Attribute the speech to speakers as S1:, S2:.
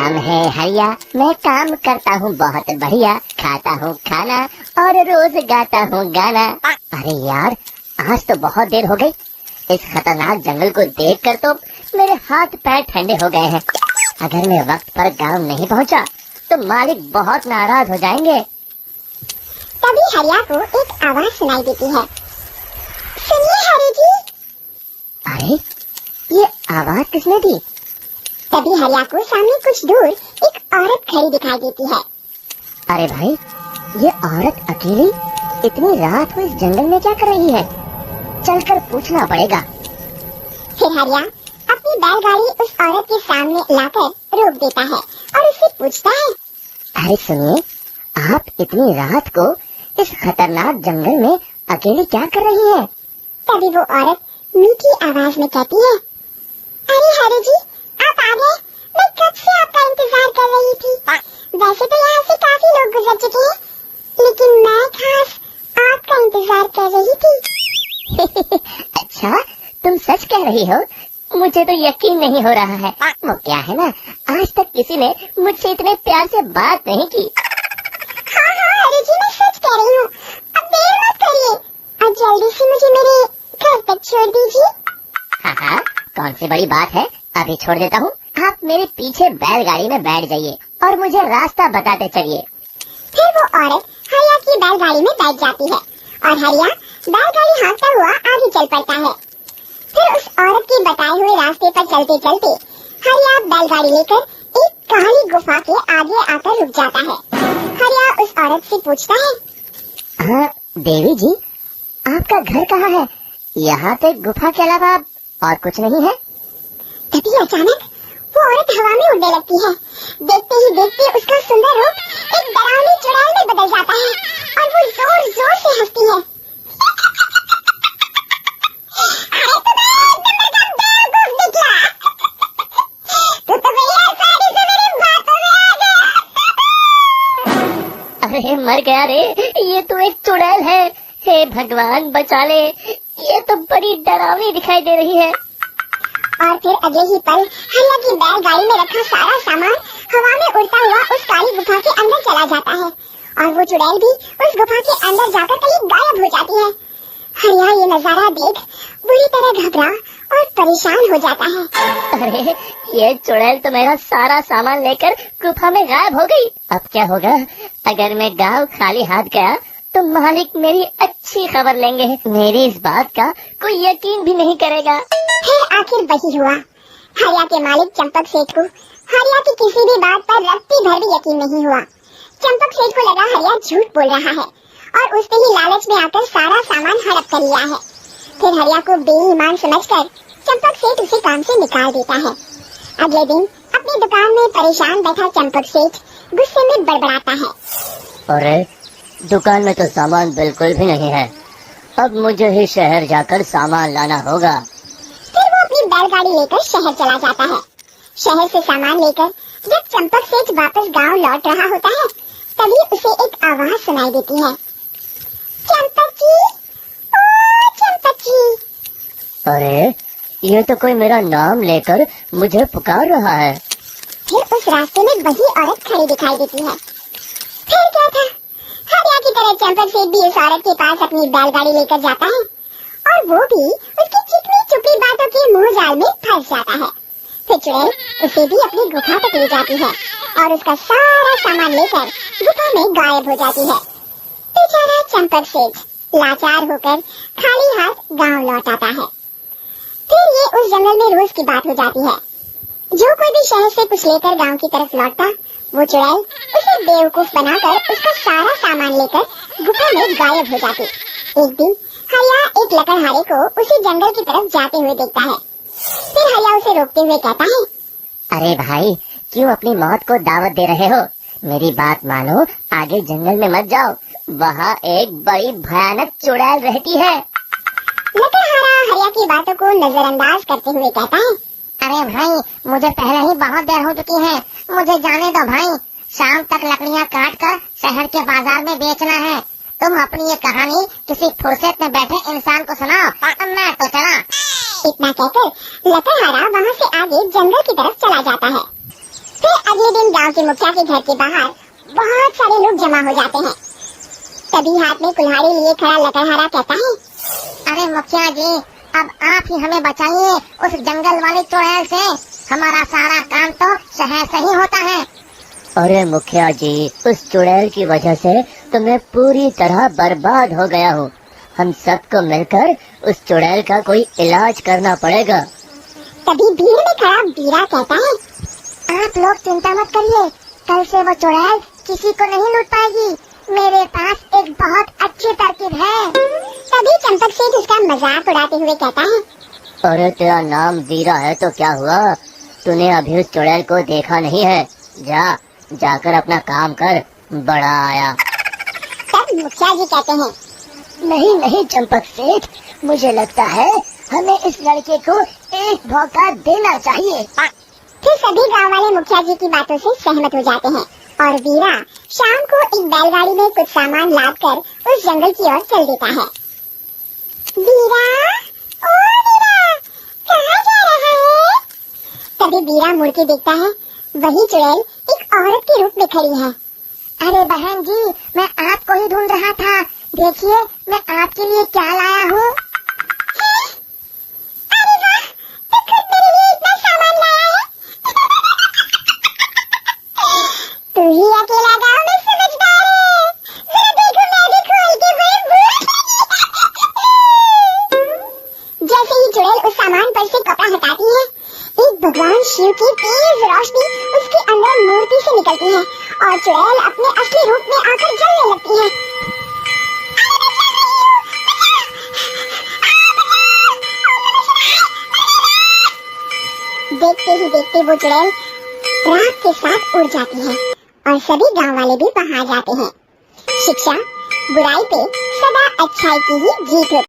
S1: नाम है हरिया, मैं काम करता हूँ बहुत बढ़िया, खाता हूँ खाना और रोज गाता हूँ गाना। अरे यार, आज तो बहुत देर हो गई। इस खतरनाक जंगल को देखकर तो मेरे हाथ पैर ठंडे हो गए हैं। अगर मैं वक्त पर गांव नहीं पहुँचा तो मालिक बहुत नाराज हो जाएंगे।
S2: तभी हरिया को एक आवाज सुनाई देती है। सुनिए हरि जी।
S1: अरे, ये आवाज किसने दी?
S2: तभी हरिया को सामने कुछ दूर एक औरत खड़ी दिखाई देती है।
S1: अरे भाई, ये औरत अकेली इतनी रात को इस जंगल में क्या कर रही है? चलकर पूछना पड़ेगा।
S2: फिर हरिया अपनी बैलगाड़ी उस औरत के सामने लाकर रोक देता है और उससे पूछता है।
S1: अरे सुनिए, आप इतनी रात को इस खतरनाक जंगल में अकेले क्या कर रही हैं?
S2: तभी वो औरत मीठी आवाज में कहती है। अरे हरि जी, आप आ गए। मैं कब से आपका इंतजार कर रही थी। वैसे तो यहाँ से काफी लोग गुजर चुके हैं, लेकिन मैं खास आपका इंतजार कर रही थी।
S1: अच्छा, तुम सच कह रही हो? मुझे तो यकीन नहीं हो रहा है। वो क्या है ना, आज तक किसी ने मुझसे इतने प्यार से बात नहीं की।
S2: हाँ हरि जी, मैं सच कह रही हूँ। अब देर मत करिए और जल्दी से मुझे मेरे घर तक छोड़ दीजिए।
S1: हाँ, कौन सी बड़ी बात है, अभी छोड़ देता हूँ। आप मेरे पीछे बैलगाड़ी में बैठ जाइए और मुझे रास्ता बताते चलिए।
S2: फिर वो औरत हरिया की बैलगाड़ी में बैठ जाती है और हरिया बैलगाड़ी हाँकता हुआ आगे चल पड़ता है। फिर उस औरत के बताए हुए रास्ते पर चलते चलते हरिया बैलगाड़ी लेकर एक काली गुफा के आगे आकर रुक जाता है। हरिया उस औरत से पूछता है।
S1: हाँ देवी जी, आपका घर कहाँ है? यहाँ तो गुफा के अलावा और कुछ नहीं है।
S2: तभी अचानक वो औरत हवा में उड़ने लगती है। देखते ही देखते उसका सुंदर रूप एक डरावनी चुड़ैल में बदल जाता है और वो जोर जोर से हंसती है। अरे तुम्हें एक नंबर का बेवकूफ निकला। तू तो मेरी आसानी से मेरी बातों में आ गया।
S1: अरे मर गया रे, ये तो एक चुड़ैल है। हे भगवान बचा ले, ये तो बड़ी डरावनी दिखाई दे रही है।
S2: और फिर अगले ही पल हरिया की बैलगाड़ी में रखा सारा सामान हवा में उड़ता हुआ उस काली गुफा के अंदर चला जाता है और वो चुड़ैल भी उस गुफा के अंदर जाकर कहीं गायब हो जाती है। हरिया ये नजारा देख बुरी तरह घबरा और परेशान हो जाता है।
S1: अरे, ये चुड़ैल तो मेरा सारा सामान लेकर गुफा में गायब हो गई। अब क्या होगा? अगर मैं गांव खाली हाथ गया तो मालिक मेरी अच्छी खबर लेंगे। मेरी इस बात का कोई यकीन भी नहीं करेगा।
S2: फिर आखिर वही हुआ। हरिया के मालिक चंपक सेठ को हरिया की किसी भी बात पर रत्ती भर भी यकीन नहीं हुआ। चंपक सेठ को लगा हरिया झूठ बोल रहा है और उसने ही लालच में आकर सारा सामान हड़प कर लिया है। फिर हरिया को बेईमान समझकर चंपक सेठ उसे काम से निकाल देता है। अगले दिन अपनी दुकान में परेशान बैठा चंपक सेठ गुस्से में बड़बड़ाता है।
S1: अरे, दुकान में तो सामान बिल्कुल भी नहीं है। अब मुझे ही शहर जाकर सामान लाना होगा।
S2: फिर वो अपनी बैलगाड़ी लेकर शहर चला जाता है। शहर से सामान लेकर जब चंपक सेठ वापस गांव लौट रहा होता है, तभी उसे एक आवाज सुनाई देती है। चंपक जी, ओ चंपक जी।
S1: अरे, ये तो कोई मेरा नाम लेकर मुझे पुकार रहा है।
S2: फिर उस रास्ते में वही औरत खड़ी दिखाई देती है। फिर क्या था, हरिया की तरह चंपक सेठ भी उस औरत के पास अपनी बैलगाड़ी लेकर जाता है और वो भी उसकी चिकनी चुपड़ी बातों के मुंह जाल में फंस जाता है। फिर चुड़ैल उसे भी अपनी गुफा तक ले जाती है और उसका सारा सामान लेकर गुफा में गायब हो जाती है। बेचारा चंपक सेठ लाचार होकर खाली हाथ गांव लौट आता है। फिर ये उस जंगल में रोज की बात हो जाती है। जो कोई भी शहर से कुछ लेकर गांव की तरफ लौटता, वो चुड़ैल उसे बेवकूफ बनाकर उसका सारा सामान लेकर गुफा में गायब हो जाती। एक दिन हरिया एक लकड़हारे को उसी जंगल की तरफ जाते हुए देखता है। फिर हरिया उसे रोकते हुए कहता है।
S1: अरे भाई, क्यों अपनी मौत को दावत दे रहे हो? मेरी बात मानो, आगे जंगल में मत जाओ। वहाँ एक बड़ी भयानक चुड़ैल रहती है।
S2: लकड़हारा हरिया की बातों को नजरअंदाज करते हुए कहता है।
S1: अरे भाई, मुझे पहले ही बहुत देर हो चुकी है, मुझे जाने दो भाई। शाम तक लकड़ियाँ काट कर शहर के बाजार में बेचना है। तुम अपनी ये कहानी किसी फुर्सत में बैठे इंसान को सुनाओ, मैं तो चला।
S2: इतना कहकर लकड़हारा वहाँ से आगे जंगल की तरफ चला जाता है। फिर अगले दिन के मुखिया के घर के बाहर बहुत सारे लोग जमा हो जाते हैं। तभी हाथ में कुल्हाड़ी लिए खड़ा लकड़हारा कहता है,
S1: अरे मुखिया जी, अब आप ही हमें बचाइए उस जंगल वाले चुड़ैल से। हमारा सारा काम तो शहर से ही होता है। अरे मुखिया जी, उस चुड़ैल की वजह से तुम्हें पूरी तरह बर्बाद हो गया हो। हम सबको मिलकर उस चुड़ैल का कोई इलाज करना पड़ेगा।
S2: तभी भीड़ में खड़ा बीरा कहता है,
S1: आप लोग चिंता मत करिए, कल से वो चुड़ैल किसी को नहीं लूट पाएगी। मेरे पास एक बहुत अच्छी तरकीब है।
S2: तभी चंपक सेठ उसका मजाक उड़ाते हुए कहता है,
S1: अरे तेरा नाम वीरा है तो क्या हुआ? तूने अभी उस चुड़ैल को देखा नहीं है? जाकर अपना काम कर, बड़ा आया।
S2: तब मुखिया जी कहते हैं,
S1: नहीं चंपक सेठ, मुझे लगता है हमें इस लड़के को एक मौका देना चाहिए।
S2: फिर सभी गांव वाले मुखिया जी की बातों से सहमत हो जाते हैं और वीरा शाम को एक बैलगाड़ी में कुछ सामान लाद कर उस जंगल की ओर चल देता है। वीरा, ओ वीरा, कहाँ जा रहा है? तभी वीरा मुड़ के देखता है, वही चुड़ैल एक औरत के रूप में खड़ी है।
S1: अरे बहन जी, मैं आपको ही ढूंढ रहा था। देखिए, मैं आपके लिए क्या लाया हूँ।
S2: अरे वाह, तू खुद मेरे लिए इतना सामान लाया है। तू ही अकेला गाँव में समझदार है। जरा देखो, मैं भी खोल के जैसे ही चुड़ैल उस सामान पर से कपड़ा हटाती है, एक भगवान शिव की तेज रोशनी उसके अंदर मूर्ति से निकलती है और चुड़ैल अपने असली रूप में आकर जलने लगती है। देखते ही देखते वो चुड़ैल रात के साथ उड़ जाती है और सभी गांव वाले भी वहां जाते हैं। शिक्षा बुराई पे सदा अच्छाई की ही जीत होती है।